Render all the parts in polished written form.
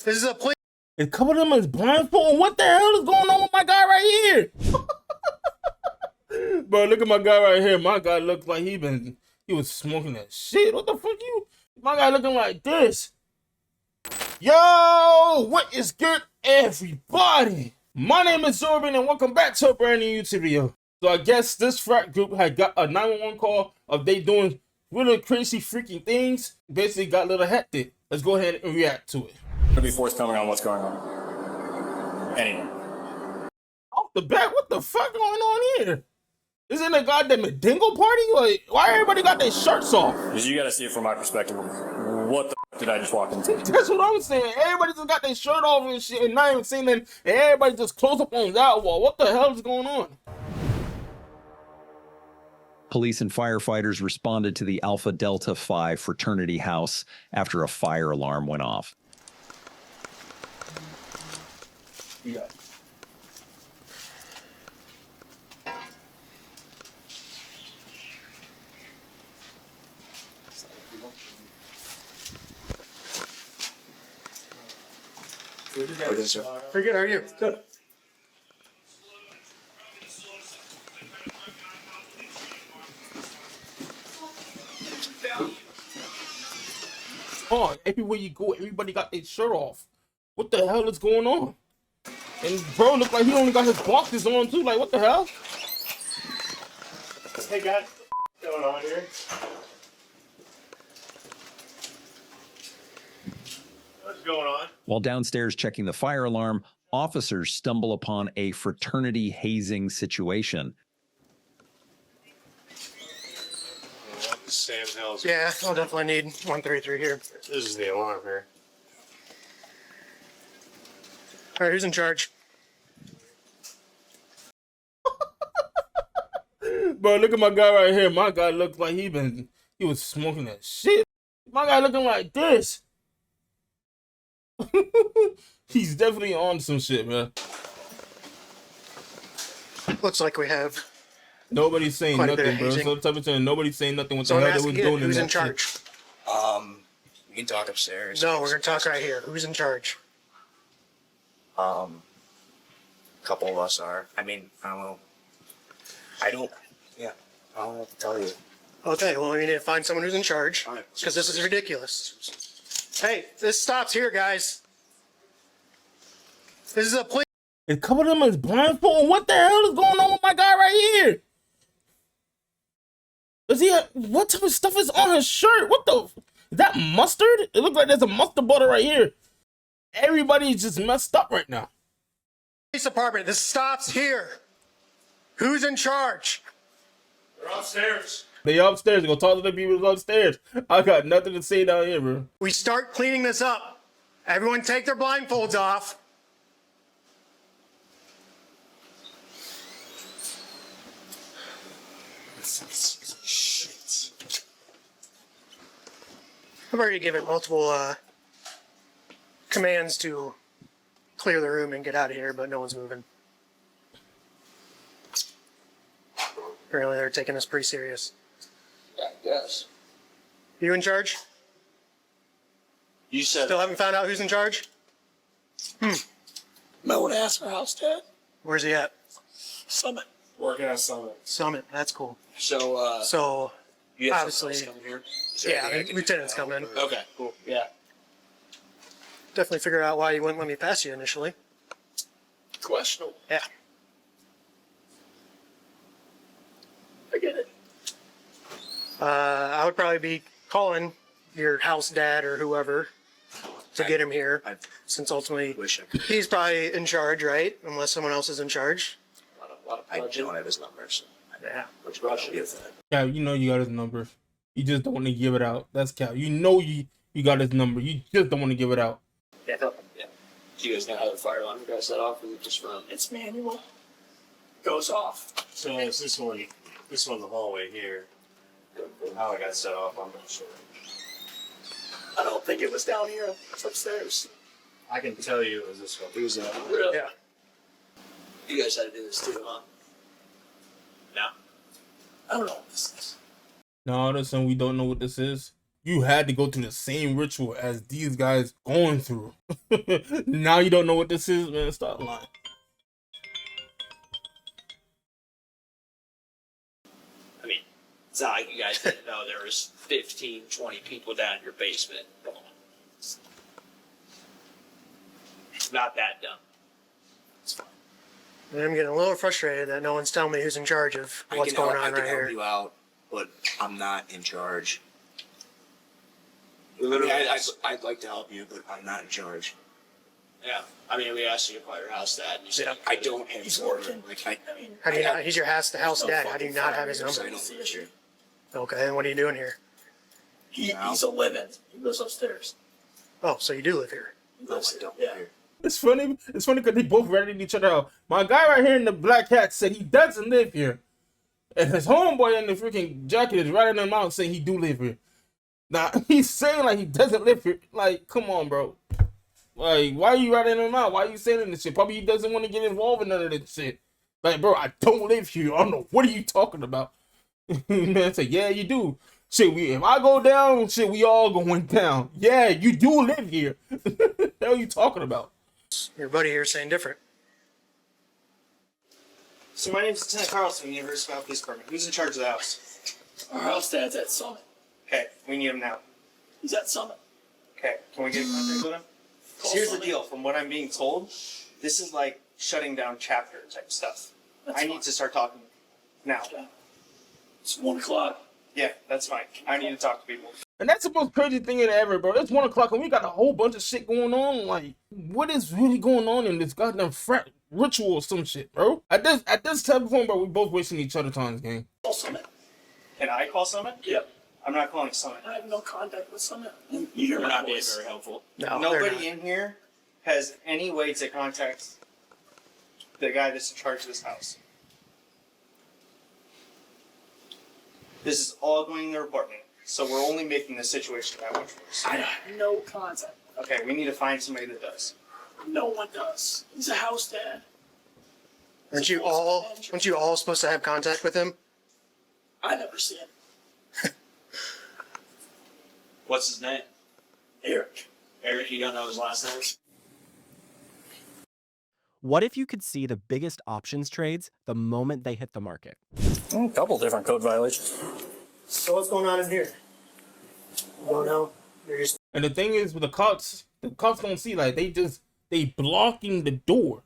This is a police. A couple of them is blindfolded. What the hell is going on with my guy right here? Bro, look at my guy right here. My guy looks like he was smoking that shit. What the fuck you? My guy looking like this. Yo, what is good, everybody? My name is Zorban, and welcome back to a brand new YouTube video. So I guess this frat group had got a 911 call of they doing really crazy freaking things. Basically got a little hectic. Let's go ahead and react to it. To be forthcoming on what's going on. Anyway. Off the bat, what the fuck going on here? Isn't it a goddamn dingo party? Like, why everybody got their shirts off? Because you gotta see it from my perspective. What the f did I just walk into? That's what I'm saying. Everybody just got their shirt off and shit and not even saying that, and everybody just close up on that wall. What the hell is going on? Police and firefighters responded to the Alpha Delta Phi fraternity house after a fire alarm went off. Yeah. Pretty good, how are you? Good. Oh, everywhere you go, everybody got their shirt off. What the hell is going on? And bro look like he only got his boxes on too. Like, what the hell? Hey guys, what's going on here? What's going on? While downstairs checking the fire alarm, officers stumble upon a fraternity hazing situation. Sam Hell's. Yeah, I'll definitely need 133 here. This is the alarm here. All right, who's in charge? Bro, look at my guy right here. My guy looks like he was smoking that shit. My guy looking like this. He's definitely on some shit, man. Looks like we have. Nobody's saying Quite a bit nothing, of bro. hazing. So type of saying nobody's saying nothing. What So the I'm hell they was asking you, doing in who's that in charge? shit. We can talk upstairs. No, we're gonna talk right here. Who's in charge? A couple of us are. I mean, I don't know. I don't know what to tell you. Okay, well, we need to find someone who's in charge, All right. because this is ridiculous. Hey, this stops here, guys. This is a police. A couple of them is blindfolded. What the hell is going on with my guy right here? What type of stuff is on his shirt? What the? Is that mustard? It looks like there's a mustard butter right here. Everybody's just messed up right now. Police department, this stops here. Who's in charge? They're upstairs. They upstairs. Go talk to the people upstairs. I got nothing to say down here, bro. We start cleaning this up. Everyone take their blindfolds off. Shit. I've already given multiple commands to clear the room and get out of here, but no one's moving. Apparently they're taking this pretty serious. I guess. You in charge? You said Still haven't found out who's in charge? no one asked for house, Dad. Where's he at? Summit. Working at Summit. Summit, that's cool. So, So, you have obviously- someone else coming here? Is there yeah, anything I can lieutenant's do? coming in. Okay, cool. Yeah. Definitely figure out why you wouldn't let me pass you initially. Questionable. Yeah. I get it. I would probably be calling your house dad or whoever to get him here, I since ultimately wish I could. he's probably in charge, right? Unless someone else is in charge. I don't have his number, so Yeah. which probably should give that. Cal, you know you got his number. You just don't want to give it out. That's Cal. You know you got his number. You just don't want to give it out. Yeah. Yeah. Do you guys know how the fire alarm got set off? Or is it just from? It's manual. Goes off. So it's this one the hallway here. How it got set off, I'm not sure. I don't think it was down here. It's upstairs. I can tell you it was this one. It was really? Yeah. You guys had to do this too, huh? No. I don't know what this is. No, listen, we don't know what this is. You had to go through the same ritual as these guys going through. Now you don't know what this is, man. Stop lying. I mean, it's not like you guys didn't know there was 15, 20 people down in your basement. Come on. It's not that dumb. It's fine. And I'm getting a little frustrated that no one's telling me who's in charge of what's going on right I can here. help you out, but I'm not in charge. Literally, I'd like to help you, but I'm not in charge. yeah. I mean, we asked you to call your house dad, and you said, I don't have his number. Like, How do you not? He's your house dad. How do you not have his I number? don't live here. Okay, and what are you doing here? he's a living. He lives upstairs. Oh, so you do live here. No, I don't live here. It's funny. It's funny because they both ratted each other out. My guy right here in the black hat said he doesn't live here, and his homeboy in the freaking jacket is ratting him out saying he do live here. Now he's saying like he doesn't live here. Like, come on, bro. Like, why are you ratting him out? Why are you saying this shit? Probably he doesn't want to get involved in none of this shit. Like, bro, I don't live here. I don't know. What are you talking about? Man said, yeah, you do. Shit, if I go down, shit, we all going down. Yeah, you do live here. The hell are you talking about? Your buddy here is saying different. So my name's Lieutenant Carlson, University of Police Department. Who's in charge of the house? Our house dad's at Summit. Okay, we need him now. He's at Summit. Okay, can we get in contact with him? Call Here's the Summit. deal. From what I'm being told, this is like shutting down chapter type stuff. That's I fine. need to start talking now. It's 1 o'clock. Yeah, that's fine. I need to talk to people. And that's the most crazy thing in ever, bro. It's 1 o'clock and we got a whole bunch of shit going on. Like, what is really going on in this goddamn frat ritual or some shit, bro? At this type of point, bro, we both wasting each other's time, gang. Call Summit. Can I call Summit? Yep. I'm not calling Summit. I have no contact with Summit. You hear You're my not being voice. very helpful. No, they're Nobody not. in here has any way to contact the guy that's in charge of this house. This is all going in their apartment, so we're only making the situation that much worse. I have no contact. Okay, we need to find somebody that does. No one does. He's a house dad. Aren't you all supposed to have contact with him? I never see him. What's his name? Eric. Eric, you don't know his last name? What if you could see the biggest options trades the moment they hit the market? A couple different code violations. So what's going on in here? You don't know. You're just And the thing is, with the cops don't see, like, they blocking the door.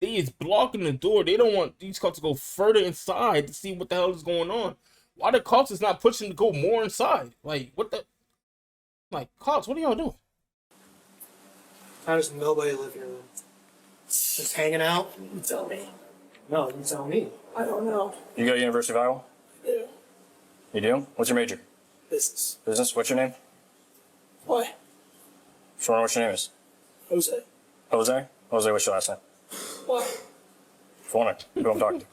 They is blocking the door. They don't want these cops to go further inside to see what the hell is going on. Why the cops is not pushing to go more inside? Like, what the? Like, cops, what are y'all doing? how does nobody live here then? Just hanging out? You tell me. No, you tell me. I don't know. You go to University of Iowa? Yeah. You do? What's your major? Business. Business? What's your name? Why? Just wondering what your name is. Jose. Jose? Jose, what's your last name? Why? Just wondering who I'm talking to.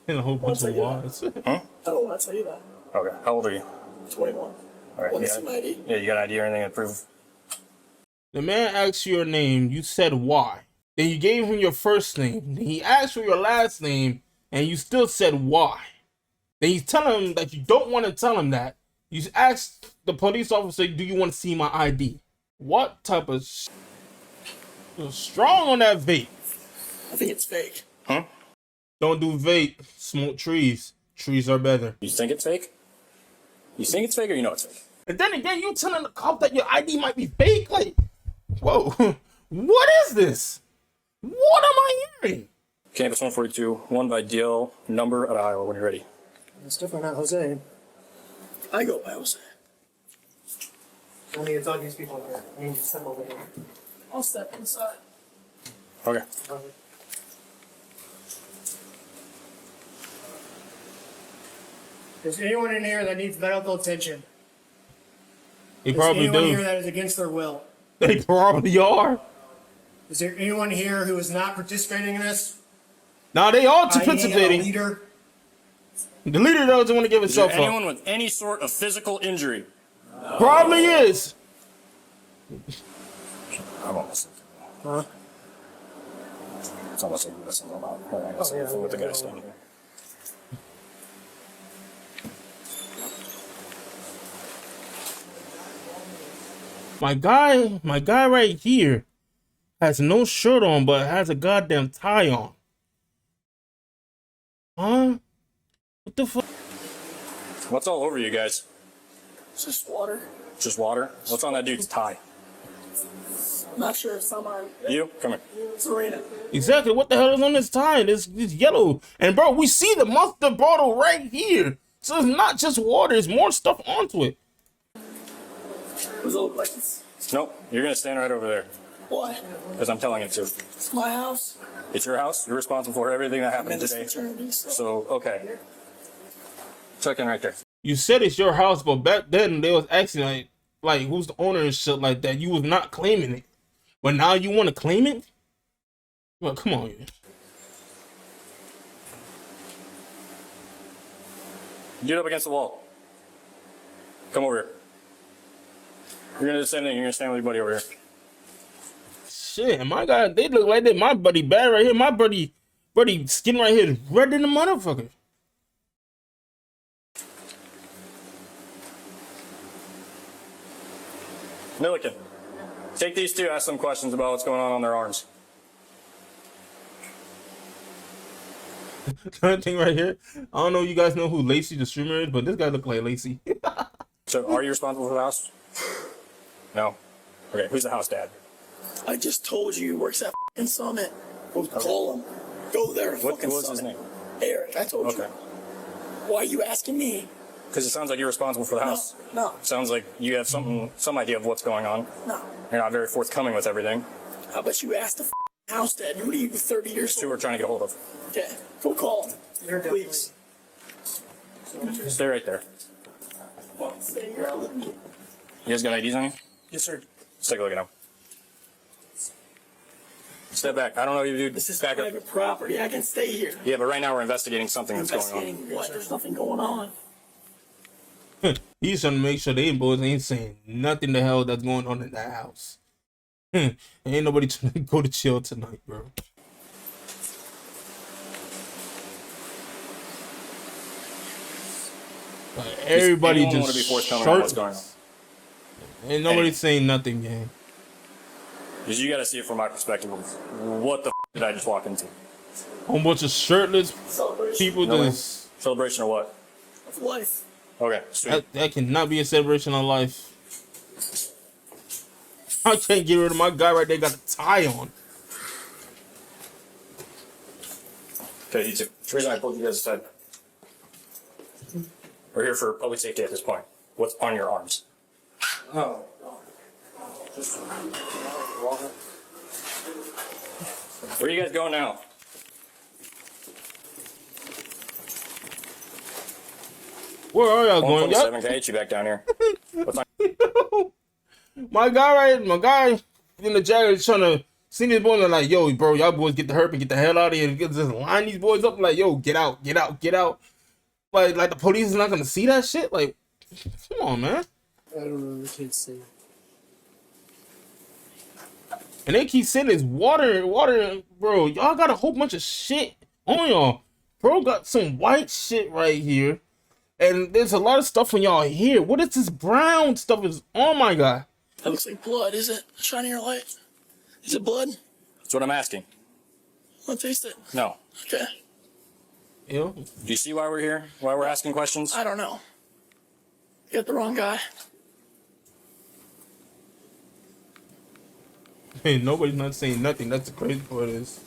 And a whole bunch of Once lies. I don't want to tell you that. Okay, how old are you? 21. All right, Want you to see got, my ID? yeah, you got an ID or anything to prove? The man asked you your name. You said why. Then you gave him your first name. Then he asked for your last name, and you still said why. Then you tell him that you don't want to tell him that. You asked the police officer, "Do you want to see my ID?" What type of you're strong on that vape? I think it's fake. Huh? Don't do vape. Smoke trees. Trees are better. You think it's fake? You think it's fake or you know it's fake? And then again, you telling the cop that your ID might be fake? Like, whoa, what is this? What am I hearing? Campus 142, 1 by DL, number at Iowa when you're ready. It's definitely not Jose. I go by Jose. I need to talk to these people here. I need to step over here. I'll step inside. Okay. Is anyone in here that needs medical attention? They Is probably anyone here do. that is against their will? They probably are. Is there anyone here who is not participating in this? Now they all I.e. a participating. leader? The leader doesn't want to give Is there himself up. anyone with any sort of physical injury? Probably is. I won't listen. Huh? It's almost like this is about. With the guy standing here. My guy right here has no shirt on, but has a goddamn tie on. Huh? What the fuck? What's all over you guys? It's just water. Just water? What's on that dude's tie? I'm not sure if someone. You? Come here. Serena. Exactly. What the hell is on this tie? It's yellow. And bro, we see the monster bottle right here. So it's not just water. There's more stuff onto it. Does it look like this? Nope. You're gonna stand right over there. Why? Because I'm telling you to. It's my house. It's your house. You're responsible for everything that I'm happened in this today. fraternity, so. So, okay. Check in right there. You said it's your house, but back then they was asking like who's the owner and shit like that. You was not claiming it. But now you want to claim it? Well, come on. Get up against the wall. Come over here. You're gonna do the same thing. You're gonna stand with your buddy over here. Shit, my God, they look like that. My buddy bad right here. My buddy skin right here is red than the motherfucker. Milliken, take these two, ask them questions about what's going on their arms. Kind of thing right here. I don't know if you guys know who Lacey the streamer is, but this guy look like Lacey. So, are you responsible for the house? No. Okay, who's the house dad? I just told you he works at f***ing Summit. Go call him. Go there. What was his name? Eric, I told you. Okay. Why are you asking me? Because it sounds like you're responsible for the house. No. Sounds like you have some idea of what's going on. No. You're not very forthcoming with everything. How about you ask the f***ing house dad? Who are you, 30 years Two old? we're trying to get a hold of. Okay, go call him. Please. Stay right there. Stay here. You guys got IDs on you? Yes, sir. Let's take a look at them. Step back. I don't know if you do. This is back up. private property. I can stay here. Yeah, but right now we're investigating something that's going Investigating what? There's nothing going on. He's trying to make sure they boys ain't saying nothing the hell that's going on in that house. Ain't nobody trying to go to chill tonight, bro. Like, everybody Anyone just want to be forthcoming on what's going on. shirts. Ain't nobody saying nothing, gang. Because you got to see it from my perspective. What the did I just walk into? Whole bunch of shirtless Celebration people No way. just Celebration or what? of life. Okay, sweet. that cannot be a celebration of life. I can't get rid of my guy right there. Got a tie on. Okay, you two. The reason I pulled you guys aside. We're here for public safety at this point. What's on your arms? Oh. Where are you guys going now? Where are y'all going? Y'all- 127. Can I get you back down here? What's on? my guy in the jacket is trying to see these boys and like, yo, bro, y'all boys get the herp and get the hell out of here. Just line these boys up like, yo, get out, get out, get out. Like the police is not gonna see that shit. Like, come on, man. I don't know. I can't see. And they keep saying it's water, bro. Y'all got a whole bunch of shit on y'all. Bro got some white shit right here. And there's a lot of stuff on y'all here. What is this brown stuff is on my guy? That looks like blood, is it? Shine your light. Is it blood? That's what I'm asking. Want to taste it? No. Okay. You know? Do you see why we're here? Why we're asking questions? I don't know. You got the wrong guy. Hey, nobody's not saying nothing. That's the crazy part of this.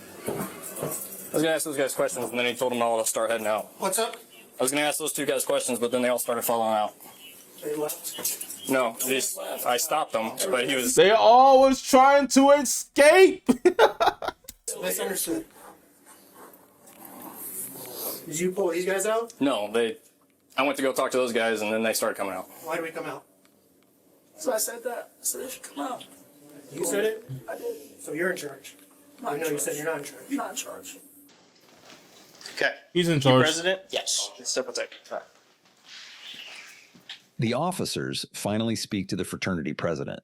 I was gonna ask those guys questions, and then he told them all to start heading out. What's up? I was gonna ask those two guys questions, but then they all started falling out. They left. No, I stopped them, but he was. They all was trying to escape. Misunderstood. Did you pull these guys out? No, I went to go talk to those guys, and then they started coming out. Why did we come out? So I said that. I said they should come out. You said it? I did. So you're in charge. Not I in know you charge. said you're not in charge. Not in charge. Okay. He's in charge. President? Yes. Step aside. The officers finally speak to the fraternity president.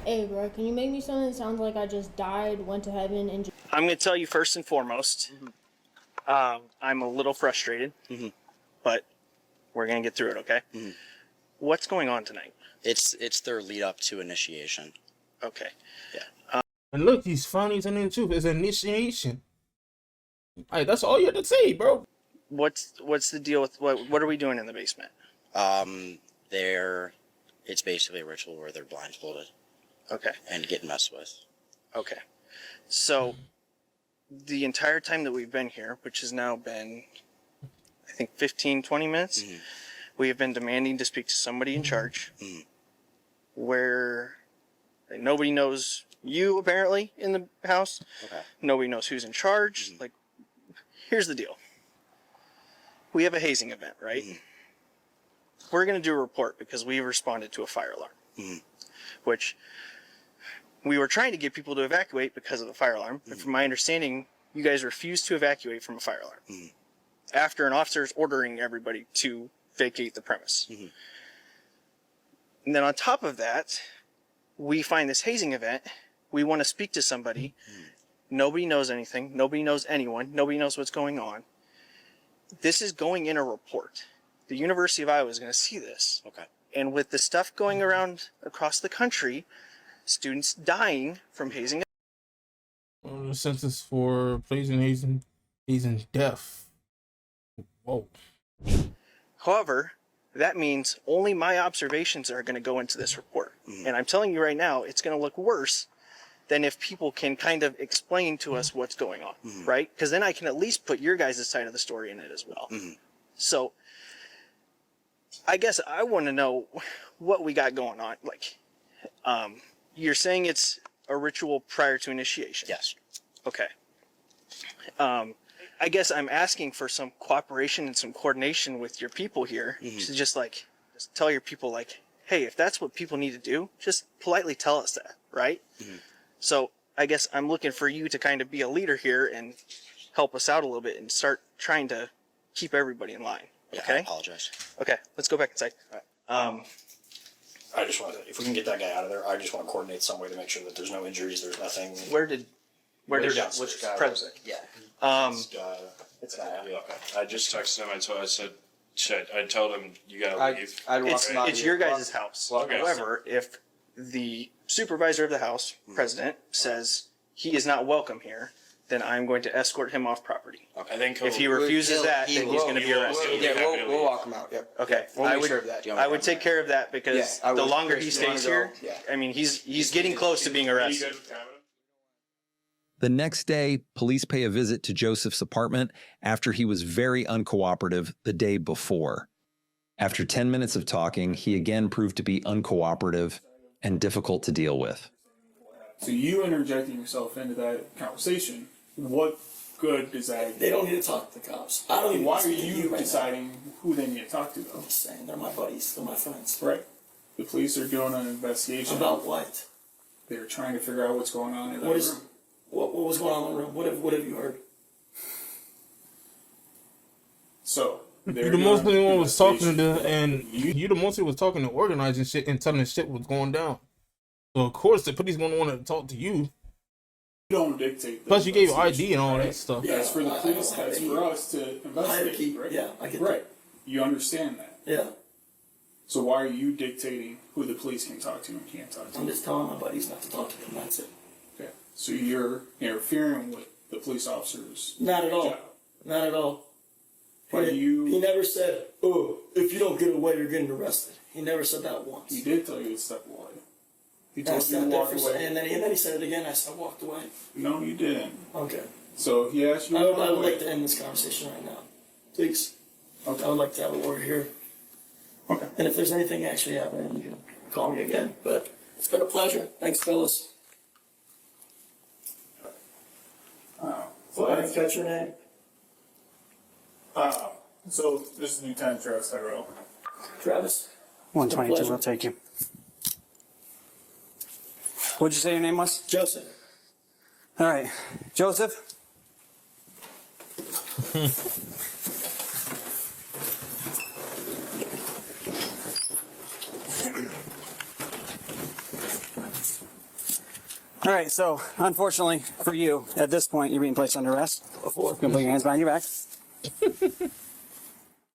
Hey, bro, can you make me something that sounds like I just died, went to heaven, and I'm going to tell you first and foremost, I'm a little frustrated, but we're gonna get through it. Okay. What's going on tonight? It's their lead up to initiation. Okay. And look, he's finally turning into it's initiation. Hey, that's all you have to say, bro. What's the deal with what are we doing in the basement? It's basically a ritual where they're blindfolded Okay. and get messed with. Okay. So the entire time that we've been here, which has now been, I think, 15, 20 minutes, we have been demanding to speak to somebody in charge where nobody knows you, apparently, in the house. Okay. Nobody knows who's in charge. Like, here's the deal. We have a hazing event, right? We're going to do a report because we responded to a fire alarm, which we were trying to get people to evacuate because of the fire alarm. But from my understanding, you guys refused to evacuate from a fire alarm after an officer is ordering everybody to vacate the premise. And then on top of that, we find this hazing event. We want to speak to somebody. Nobody knows anything. Nobody knows anyone. Nobody knows what's going on. This is going in a report. The University of Iowa is going to see this. Okay. And with the stuff going around across the country, students dying from hazing. The census for placing hazing death. Whoa. However, that means only my observations are going to go into this report. And I'm telling you right now, it's going to look worse than if people can kind of explain to us what's going on, right? Because then I can at least put your guys' side of the story in it as well. So I guess I want to know what we got going on. Like, you're saying it's a ritual prior to initiation? Yes. Okay. I guess I'm asking for some cooperation and some coordination with your people here to just tell your people, like, hey, if that's what people need to do, just politely tell us that, right? So I guess I'm looking for you to kind of be a leader here and help us out a little bit and start trying to keep everybody in line. Okay? I apologize. Okay, let's go back inside. I just want to, if we can get that guy out of there, I just want to coordinate some way to make sure that there's no injuries, there's nothing. Where did Which guy? president? Yeah. It's Okay. I just texted him. I told him you gotta leave. It's your guys' house. Okay. However, if the supervisor of the house, president, says he is not welcome here, then I'm going to escort him off property. I think If he refuses that, then he's going to be arrested. we'll walk him out. Yep. Okay, We'll make sure of that. I would take care of that because Yeah, I the would. longer he Chris, you wanna stays go? here, Yeah. I mean, he's getting close to being arrested. The next day, police pay a visit to Joseph's apartment after he was very uncooperative the day before. After 10 minutes of talking, he again proved to be uncooperative and difficult to deal with. So you interjecting yourself into that conversation, what good does that? They don't need to talk to the cops. I don't even. Why are you deciding who they need to talk to, though? I'm just saying, they're my buddies. They're my friends. Right. The police are doing an investigation. About what? They're trying to figure out what's going on in that What is? room. What was going on in the room? What have you heard? So You the mostly one was talking to, and you the mostly was talking to organizing shit and telling shit was going down. So of course the police gonna want to talk to you. You don't dictate. Plus you gave your ID and all that stuff. Yeah, it's for the police. That's for us to investigate, right? Yeah, I get right. You understand that? Yeah. So why are you dictating who the police can talk to and can't talk to? I'm just telling my buddies not to talk to them. That's it. Okay. So you're interfering with the police officers. Not at all. job. Not at all. But He never said, "Oh, if you don't get away, you're getting arrested." He never said that once. He did tell you to step away. He I told you stepped to there walk for a away. second, and then he said it again. I walked away. No, you didn't. Okay. So he asked you I to would, walk I would away. like to end this conversation right now, please. Okay. I would like to have a word here. Okay. And if there's anything actually happening, you can call me again. But it's been a pleasure. Thanks, fellas. So I didn't catch your name. So this is Lieutenant Travis Tyrell. Travis. 122, we'll take you. What'd you say your name was? Joseph. All right. Joseph? All right, so unfortunately for you, at this point, you're being placed under arrest. before. You can put your hands behind your back.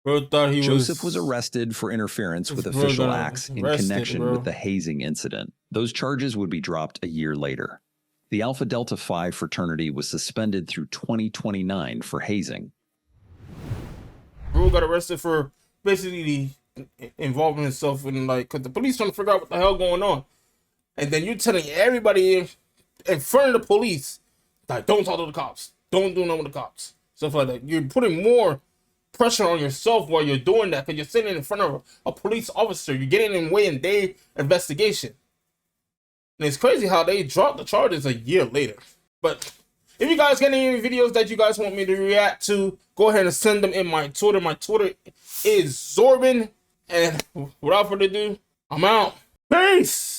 Bro thought he Joseph was arrested for interference with Bro official got acts in arrested, connection bro. with the hazing incident. Those charges would be dropped a year later. The Alpha Delta Phi fraternity was suspended through 2029 for hazing. Bro got arrested for basically involving himself in, like, because the police trying to figure out what the hell going on. And then you're telling everybody in front of the police, like, don't talk to the cops. Don't do nothing with the cops. Stuff like that. You're putting more pressure on yourself while you're doing that, because you're sitting in front of a police officer. You're getting in the way in their investigation. And it's crazy how they dropped the charges a year later. But if you guys get any videos that you guys want me to react to, go ahead and send them in my Twitter. My Twitter is Zorbin. And without further ado, I'm out. Peace!